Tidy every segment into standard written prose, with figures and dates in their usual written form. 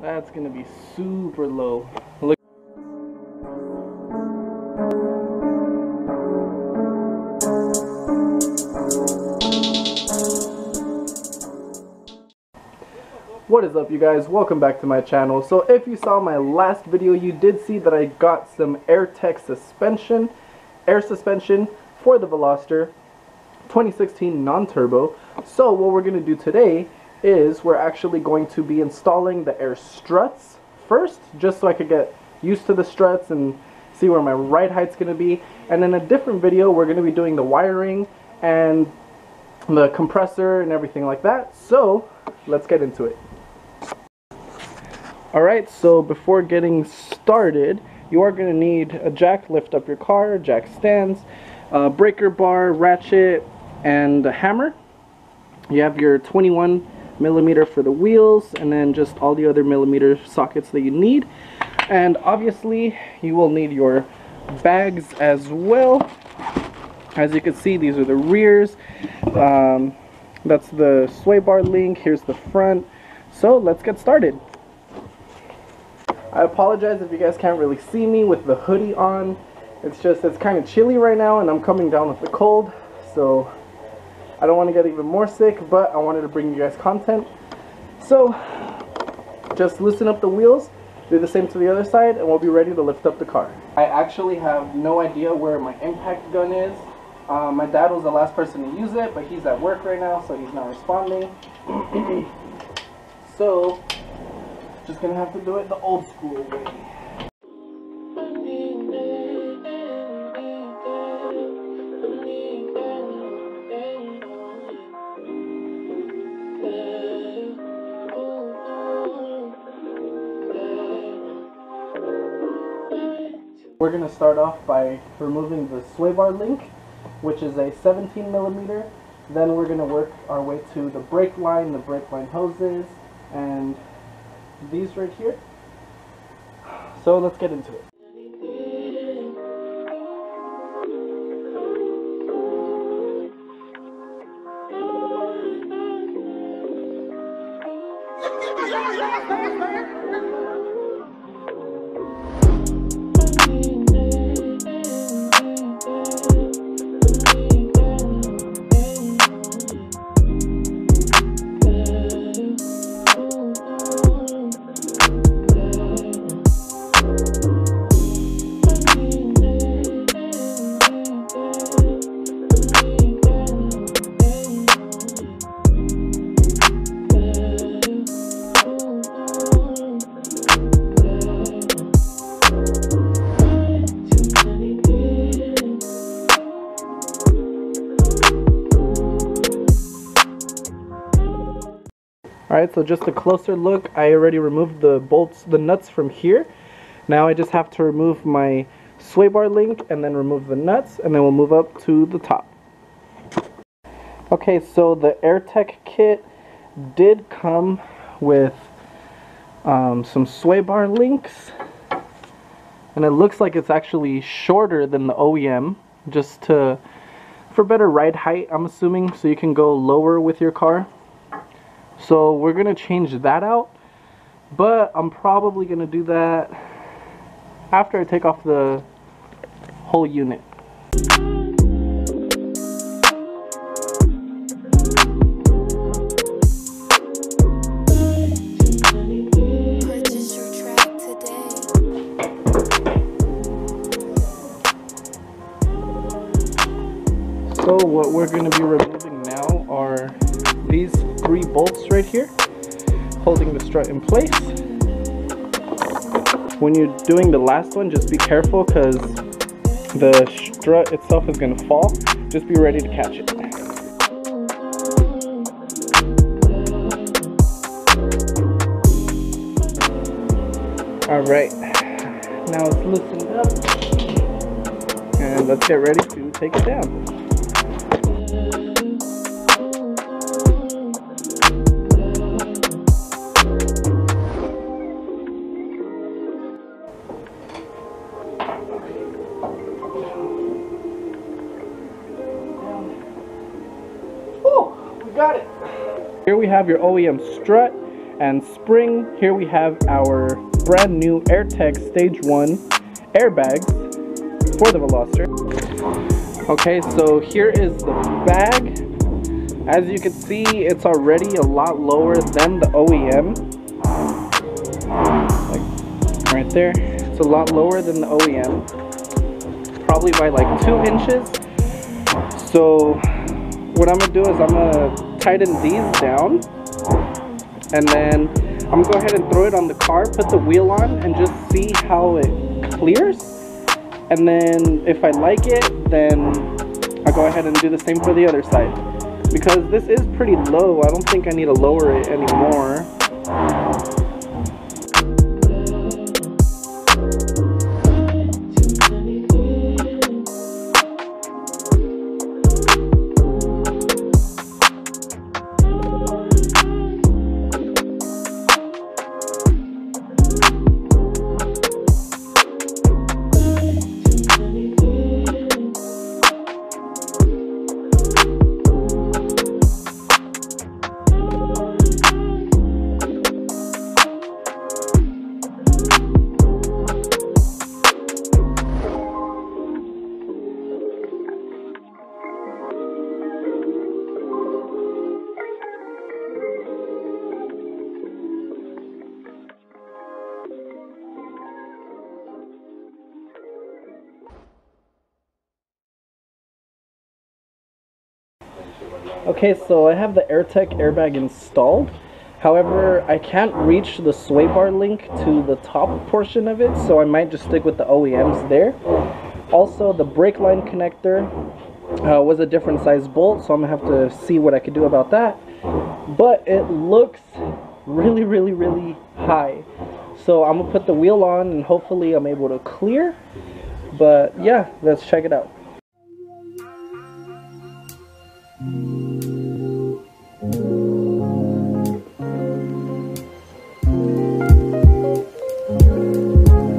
That's gonna be super low. Look. What is up, you guys? Welcome back to my channel. So if you saw my last video, you did see that I got some AirTech suspension, air suspension for the Veloster 2016 non-turbo. So what we're going to do today is we're actually going to be installing the air struts first, just so I could get used to the struts and see where my ride height's going to be. And in a different video, we're going to be doing the wiring and the compressor and everything like that. So let's get into it. Alright, so before getting started, you are going to need a jack to lift up your car, jack stands, breaker bar, ratchet, and a hammer. You have your 21mm for the wheels, and then just all the other millimeter sockets that you need. And obviously, you will need your bags as well. As you can see, these are the rears. That's the sway bar link. Here's the front. So let's get started. I apologize if you guys can't really see me with the hoodie on. It's kind of chilly right now, and I'm coming down with the cold, so I don't want to get even more sick, but I wanted to bring you guys content. So just loosen up the wheels, do the same to the other side, and we'll be ready to lift up the car. I actually have no idea where my impact gun is. My dad was the last person to use it, but he's at work right now, so he's not responding. So just gonna have to do it the old school way. We're gonna start off by removing the sway bar link, which is a 17mm. Then we're gonna work our way to the brake line hoses, and these right here. So let's get into it. Alright, so just a closer look. I already removed the bolts, the nuts from here. Now I just have to remove my sway bar link and then remove the nuts, and then we'll move up to the top. Okay, so the AirTech kit did come with some sway bar links, and it looks like it's actually shorter than the OEM, just for better ride height, I'm assuming, so you can go lower with your car. So we're gonna change that out, but I'm probably gonna do that after I take off the whole unit. So what we're gonna be removing now are these 3 bolts right here, holding the strut in place. When you're doing the last one, just be careful because the strut itself is going to fall. Just be ready to catch it. Alright, now it's loosened up, and let's get ready to take it down. Got it. Here we have your OEM strut, And spring, here we have our brand new AirTech Stage 1 airbags for the Veloster. Okay, so here is the bag. As you can see, it's already a lot lower than the OEM. Like right there, it's a lot lower than the OEM. Probably by like 2 inches. So what I'm gonna do is I'm gonna tighten these down, and then I'm gonna go ahead and throw it on the car, put the wheel on, and just see how it clears. And then if I like it, then I'll go ahead and do the same for the other side. Because this is pretty low, I don't think I need to lower it anymore. Okay, so I have the AirTech airbag installed. However, I can't reach the sway bar link to the top portion of it, so I might just stick with the OEMs there. Also, the brake line connector was a different size bolt, so I'm gonna have to see what I could do about that. But it looks really high. So I'm gonna put the wheel on and hopefully I'm able to clear. But yeah, let's check it out.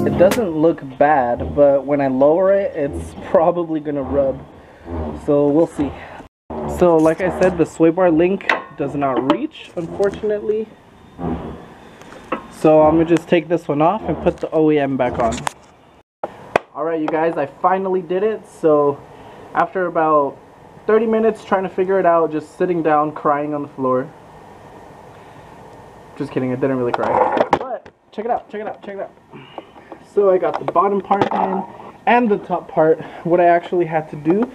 It doesn't look bad, but when I lower it, it's probably gonna rub. So we'll see. So like I said, the sway bar link does not reach, unfortunately. So I'm gonna just take this one off and put the OEM back on. Alright you guys, I finally did it. So after about 30 minutes trying to figure it out, just sitting down, crying on the floor. Just kidding, I didn't really cry. But check it out, check it out, check it out. So I got the bottom part in and the top part. What I actually had to do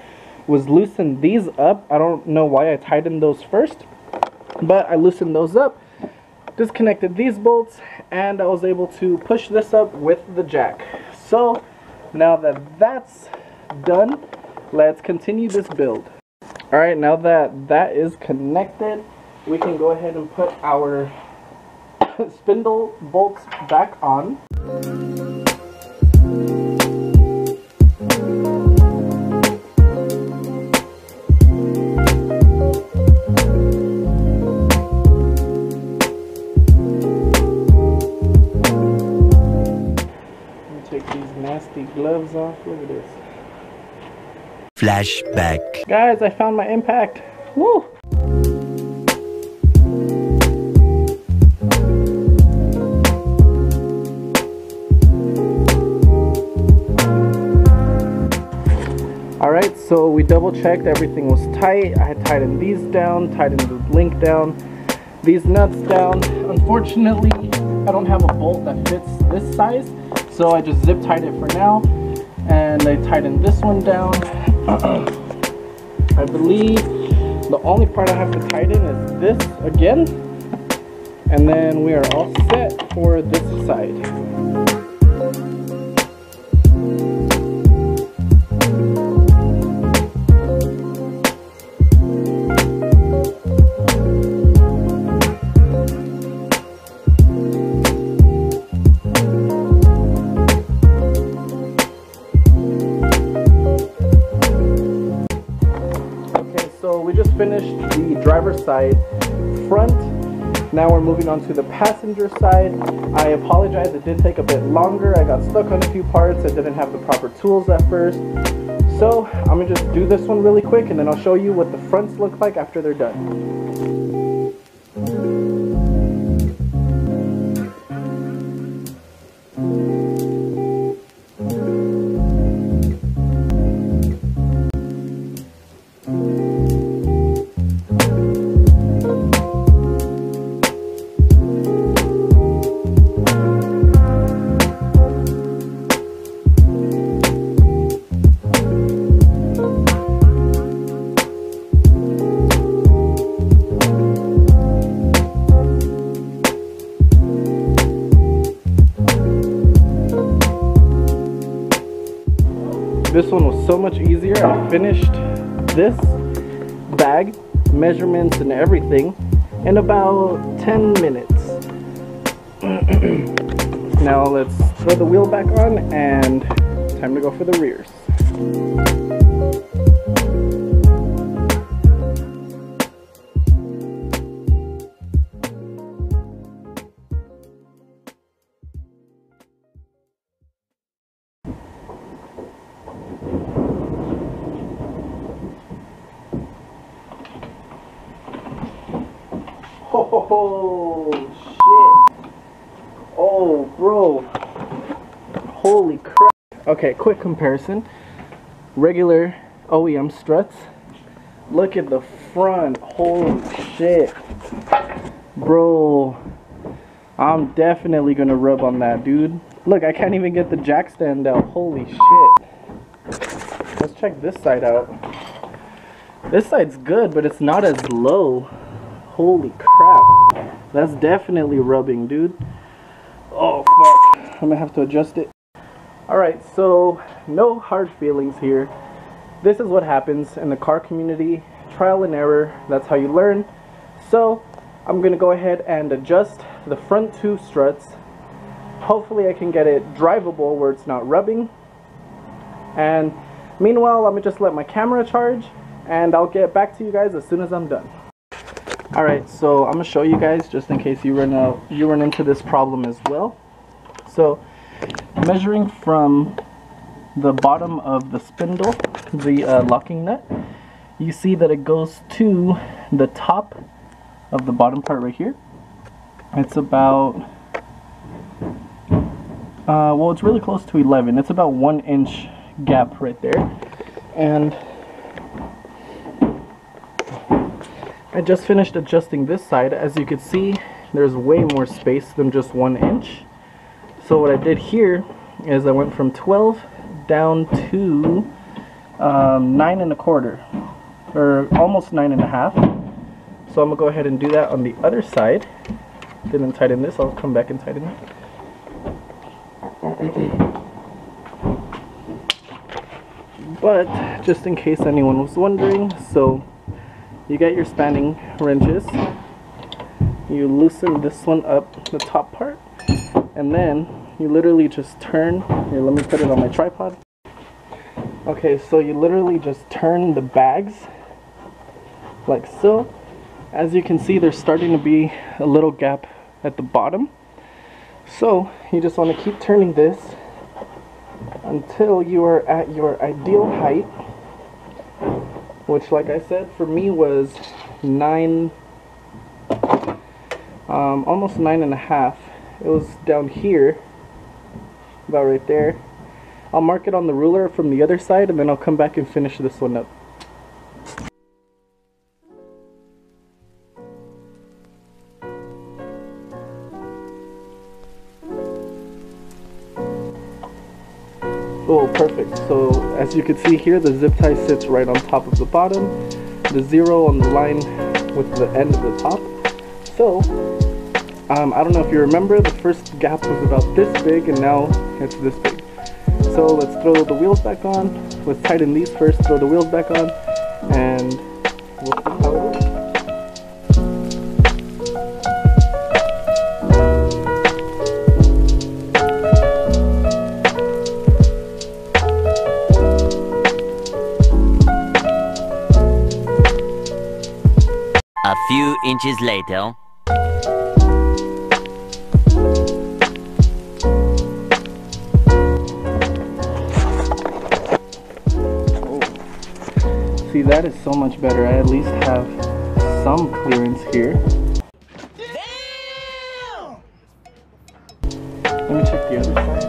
was loosen these up. I don't know why I tightened those first, but I loosened those up, disconnected these bolts, and I was able to push this up with the jack. So now that that's done, let's continue this build. Alright, now that that is connected, we can go ahead and put our spindle bolts back on. Take these nasty gloves off. Look at this. Flashback. Guys, I found my impact. Woo! Alright, so we double checked, everything was tight. I had tightened these down, tightened the link down, these nuts down. Unfortunately, I don't have a bolt that fits this size, so I just zip tied it for now. And I tightened this one down. I believe the only part I have to tighten is this again. And then we are all set for this side. So we just finished the driver's side front. Now we're moving on to the passenger side. I apologize, it did take a bit longer. I got stuck on a few parts. I didn't have the proper tools at first. So I'm gonna just do this one really quick and then I'll show you what the fronts look like after they're done. This one was so much easier. I finished this bag, measurements and everything, in about 10 minutes. Now let's throw the wheel back on and time to go for the rears. Oh shit. Oh bro. Holy crap. Okay, quick comparison. Regular OEM struts. Look at the front. Holy shit. Bro. I'm definitely gonna rub on that, dude. Look, I can't even get the jack stand out. Holy shit. Let's check this side out. This side's good, but it's not as low. Holy crap. That's definitely rubbing, dude. Oh, fuck. I'm gonna have to adjust it. Alright, so no hard feelings here. This is what happens in the car community. Trial and error. That's how you learn. So, I'm gonna go ahead and adjust the front two struts. Hopefully I can get it drivable where it's not rubbing. And meanwhile, I'm gonna just let my camera charge and I'll get back to you guys as soon as I'm done. Alright, so I'm going to show you guys just in case you run into this problem as well. So, measuring from the bottom of the spindle, the locking nut, you see that it goes to the top of the bottom part right here. It's about, well, it's really close to 11. It's about 1 inch gap right there. And I just finished adjusting this side. As you can see, there's way more space than just 1 inch. So what I did here is I went from 12 down to 9 1/4, or almost 9 1/2. So I'm gonna go ahead and do that on the other side. Didn't tighten this, I'll come back and tighten it. But just in case anyone was wondering, so you get your spanning wrenches, you loosen this one up, the top part, and then you literally just turn. Here, let me put it on my tripod. Okay, so you literally just turn the bags like so. As you can see, there's starting to be a little gap at the bottom. So you just want to keep turning this until you are at your ideal height, which, like I said, for me was 9, almost 9 1/2. It was down here, about right there. I'll mark it on the ruler from the other side, and then I'll come back and finish this one up. Oh, perfect. So as you can see here, the zip tie sits right on top of the bottom, the 0 on the line with the end of the top. So I don't know if you remember, the first gap was about this big and now it's this big. So let's throw the wheels back on. Let's tighten these first, throw the wheels back on, and we'll see how it works. A few inches later. See, that is so much better. I at least have some clearance here. Let me check the other side.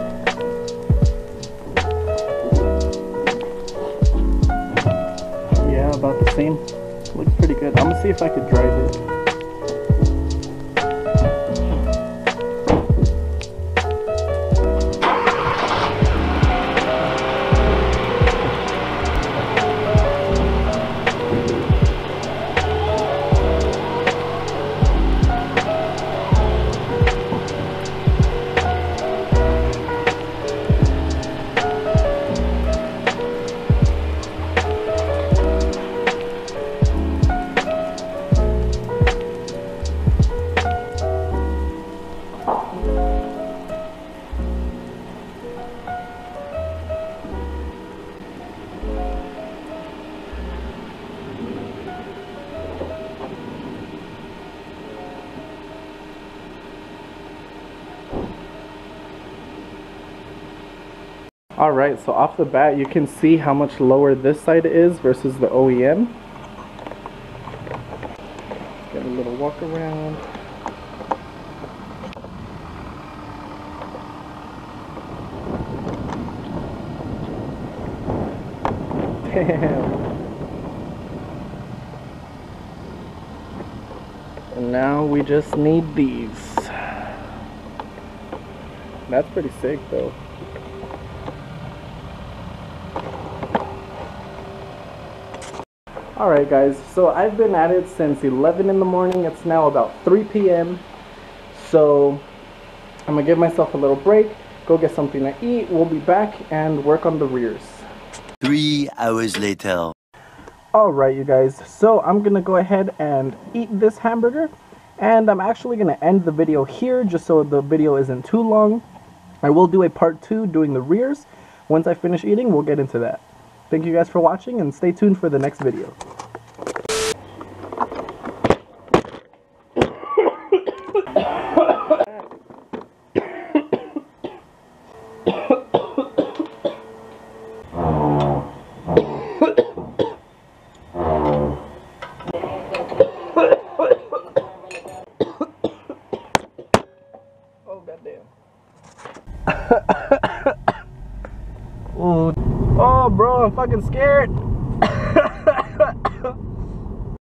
Yeah, about the same. Looks pretty good. I'm gonna see if I could drive it. Alright, so off the bat you can see how much lower this side is versus the OEM. Let's get a little walk around. Damn. And now we just need these. That's pretty sick though. Alright guys, so I've been at it since 11 in the morning. It's now about 3 p.m. So I'm gonna give myself a little break, go get something to eat. We'll be back and work on the rears. 3 hours later. Alright you guys, so I'm gonna go ahead and eat this hamburger, and I'm actually gonna end the video here just so the video isn't too long. I will do a part 2 doing the rears. Once I finish eating, we'll get into that. Thank you guys for watching, and stay tuned for the next video. Oh, goddamn. Oh, bro, I'm fucking scared.